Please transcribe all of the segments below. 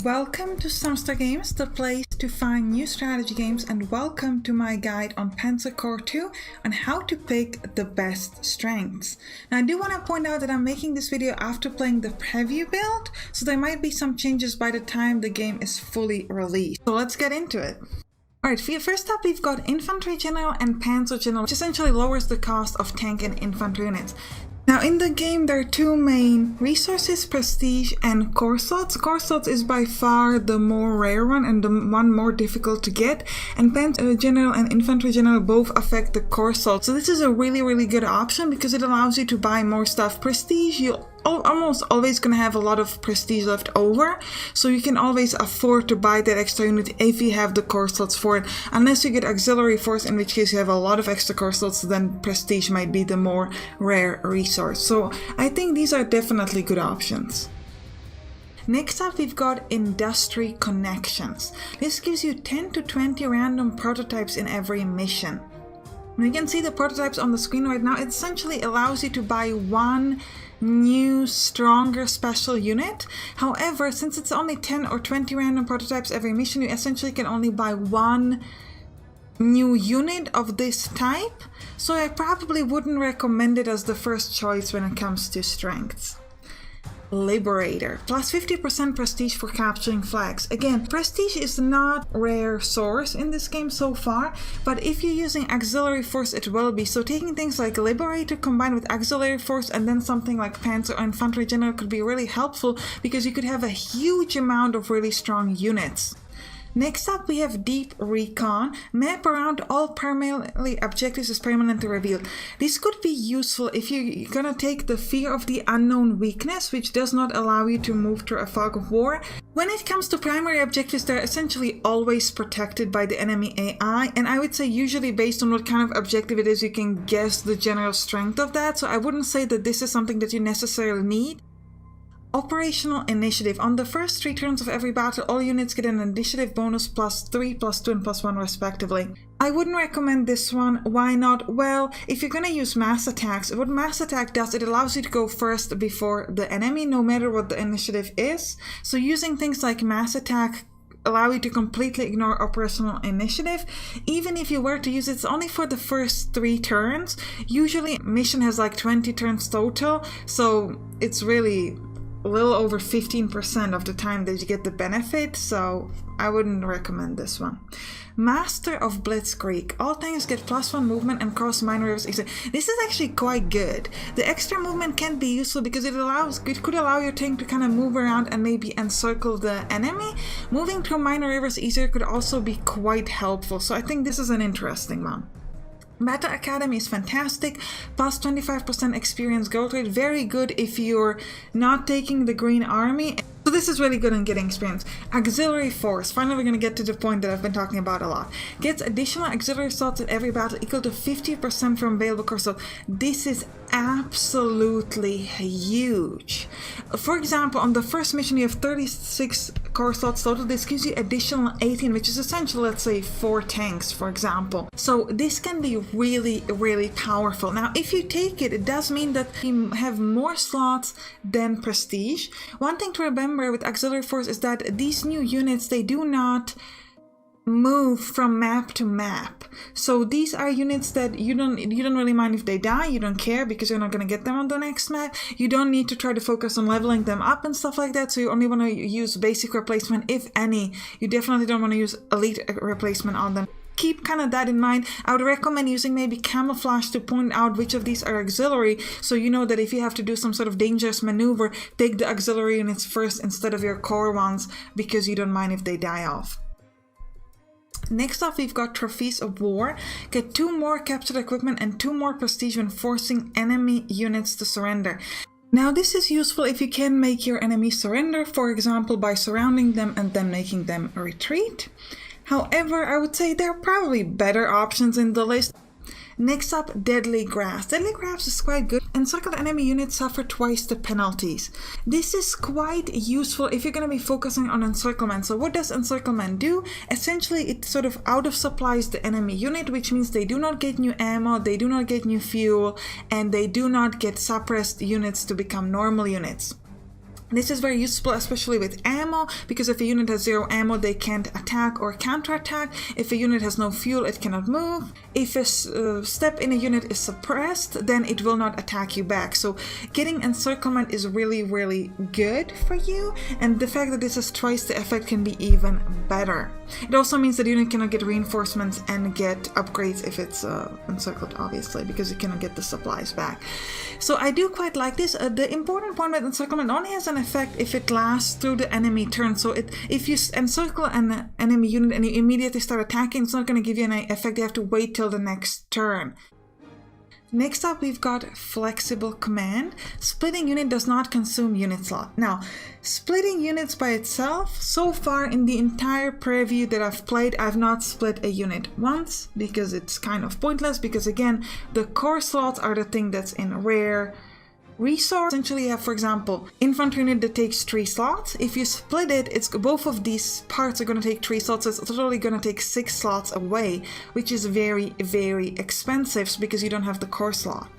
Welcome to Sampstra Games, the place to find new strategy games, and welcome to my guide on Panzer Corps 2 on how to pick the best strengths. Now I do want to point out that I'm making this video after playing the preview build, so there might be some changes by the time the game is fully released. So let's get into it. Alright, first up we've got Infantry Channel and Panzer Channel, which essentially lowers the cost of tank and infantry units. Now in the game there are two main resources, Prestige and Corps slots. Corps slots is by far the more rare one and the one more difficult to get, and Panzer General and Infantry General both affect the Corps slots. So this is a really good option because it allows you to buy more stuff. Prestige, you're almost always gonna have a lot of prestige left over, so you can always afford to buy that extra unit if you have the Corps slots for it. Unless you get auxiliary force, in which case you have a lot of extra Corps slots, then prestige might be the more rare resource. So I think these are definitely good options. Next up we've got Industry Connections. This gives you 10 to 20 random prototypes in every mission. Now you can see the prototypes on the screen right now. It essentially allows you to buy one new, stronger special unit. However, since it's only 10 or 20 random prototypes every mission, you essentially can only buy one new unit of this type. So I probably wouldn't recommend it as the first choice when it comes to strengths. Liberator, plus 50% prestige for capturing flags. Again, prestige is not a rare source in this game so far, but if you're using auxiliary force it will be. So taking things like Liberator combined with auxiliary force and then something like Panzer or Infantry General could be really helpful because you could have a huge amount of really strong units. Next up we have Deep Recon. Map around all permanently objectives is permanently revealed. This could be useful if you're gonna take the fear of the unknown weakness, which does not allow you to move through a fog of war. When it comes to primary objectives, they're essentially always protected by the enemy AI, and I would say usually based on what kind of objective it is you can guess the general strength of that, so I wouldn't say that this is something that you necessarily need. Operational Initiative. On the first 3 turns of every battle, all units get an initiative bonus +3, +2, and +1 respectively. I wouldn't recommend this one. Why not? Well, if you're gonna use mass attacks, what mass attack does, it allows you to go first before the enemy, no matter what the initiative is. So using things like mass attack allow you to completely ignore operational initiative. Even if you were to use it, it's only for the first 3 turns. Usually mission has like 20 turns total, so it's really a little over 15% of the time that you get the benefit, so I wouldn't recommend this one. Master of Blitzkrieg. All tanks get +1 movement and cross minor rivers. This is actually quite good. The extra movement can be useful because it could allow your tank to kind of move around and maybe encircle the enemy. Moving through minor rivers easier could also be quite helpful, so I think this is an interesting one. Battle Academy is fantastic, plus 25% experience growth rate, very good if you're not taking the Green Army. So this is really good in getting experience. Auxiliary Force, finally we're going to get to the point that I've been talking about a lot. Gets additional auxiliary slots in every battle equal to 50% from available Corps slots. This is absolutely huge. For example, on the first mission you have 36 Corps slots total. This gives you additional 18, which is essentially, let's say, 4 tanks, for example. So this can be really powerful. Now if you take it, it does mean that you have more slots than prestige. One thing to remember with auxiliary force is that these new units, they do not move from map to map. So these are units that you don't really mind if they die. You don't care because you're not going to get them on the next map. You don't need to try to focus on leveling them up and stuff like that, so you only want to use basic replacement, if any. You definitely don't want to use elite replacement on them. Keep kind of that in mind. I would recommend using maybe camouflage to point out which of these are auxiliary, so you know that if you have to do some sort of dangerous maneuver, take the auxiliary units first instead of your core ones, because you don't mind if they die off. Next up we've got Trophies of War. Get 2 more captured equipment and 2 more prestige when forcing enemy units to surrender. Now this is useful if you can make your enemy surrender, for example by surrounding them and then making them retreat. However, I would say there are probably better options in the list. Next up, Deadly Graft. Deadly Graft is quite good. Encircled enemy units suffer twice the penalties. This is quite useful if you're going to be focusing on encirclement. So what does encirclement do? Essentially, it sort of out of supplies the enemy unit, which means they do not get new ammo, they do not get new fuel, and they do not get suppressed units to become normal units. This is very useful, especially with ammo, because if a unit has 0 ammo, they can't attack or counterattack. If a unit has no fuel, it cannot move. If a step in a unit is suppressed, then it will not attack you back. So getting encirclement is really, really good for you, and the fact that this is twice the effect can be even better. It also means that the unit cannot get reinforcements and get upgrades if it's encircled, obviously, because you cannot get the supplies back. So I do quite like this. The important point with encirclement only has an effect if it lasts through the enemy turn. So if you encircle an enemy unit and you immediately start attacking, it's not going to give you any effect. You have to wait till the next turn. Next up, we've got flexible command. Splitting unit does not consume unit slot. Now, splitting units by itself, so far in the entire preview that I've played, I've not split a unit once, because it's kind of pointless, because again, the core slots are the thing that's in rare resource. Essentially, you have, for example, infantry unit that takes 3 slots. If you split it, it's both of these parts are going to take 3 slots, so it's totally going to take 6 slots away, which is very, very expensive because you don't have the core slot.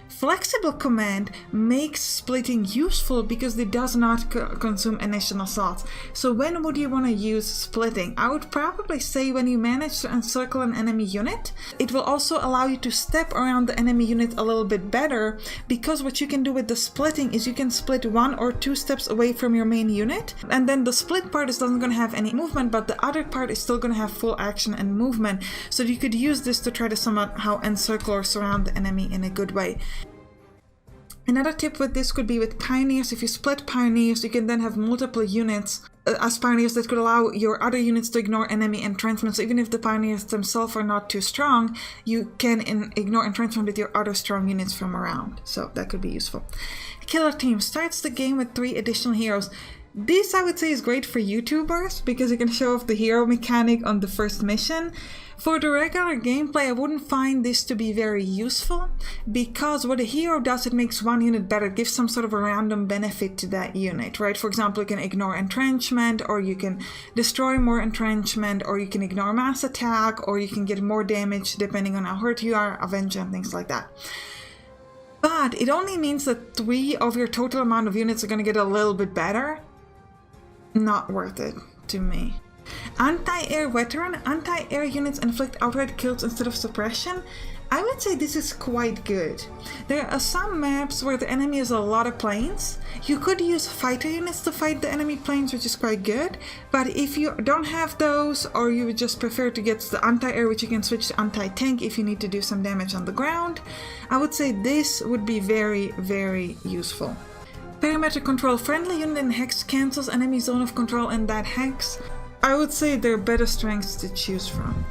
Flexible command makes splitting useful because it does not consume additional slots. So when would you want to use splitting? I would probably say when you manage to encircle an enemy unit. It will also allow you to step around the enemy unit a little bit better, because what you can do with the splitting is you can split 1 or 2 steps away from your main unit, and then the split part is not going to have any movement, but the other part is still going to have full action and movement. So you could use this to try to somehow encircle or surround the enemy in a good way. Another tip with this could be with pioneers. If you split pioneers, you can then have multiple units as pioneers that could allow your other units to ignore enemy entrenchment. So even if the pioneers themselves are not too strong, you can ignore entrenchment with your other strong units from around. So that could be useful. Killer team starts the game with 3 additional heroes. This, I would say, is great for YouTubers because you can show off the hero mechanic on the first mission. For the regular gameplay, I wouldn't find this to be very useful, because what a hero does, it makes one unit better, gives some sort of a random benefit to that unit, right? For example, you can ignore entrenchment, or you can destroy more entrenchment, or you can ignore mass attack, or you can get more damage depending on how hurt you are, avenge, and things like that. But it only means that 3 of your total amount of units are going to get a little bit better. Not worth it to me. Anti-air veteran. Anti-air units inflict outright kills instead of suppression. I would say this is quite good. There are some maps where the enemy has a lot of planes. You could use fighter units to fight the enemy planes, which is quite good. But if you don't have those, or you would just prefer to get the anti-air, which you can switch to anti-tank if you need to do some damage on the ground, I would say this would be very, very useful. Perimeter control. Friendly unit in hex cancels enemy zone of control in that hex. I would say there are better strengths to choose from.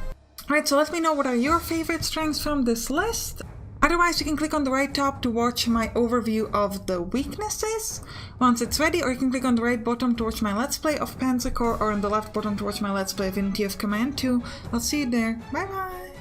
Alright, so let me know what are your favorite strengths from this list. Otherwise, you can click on the right top to watch my overview of the weaknesses once it's ready, or you can click on the right bottom to watch my Let's Play of Panzer Corps, or on the left bottom to watch my Let's Play of Unity of Command 2. I'll see you there. Bye bye!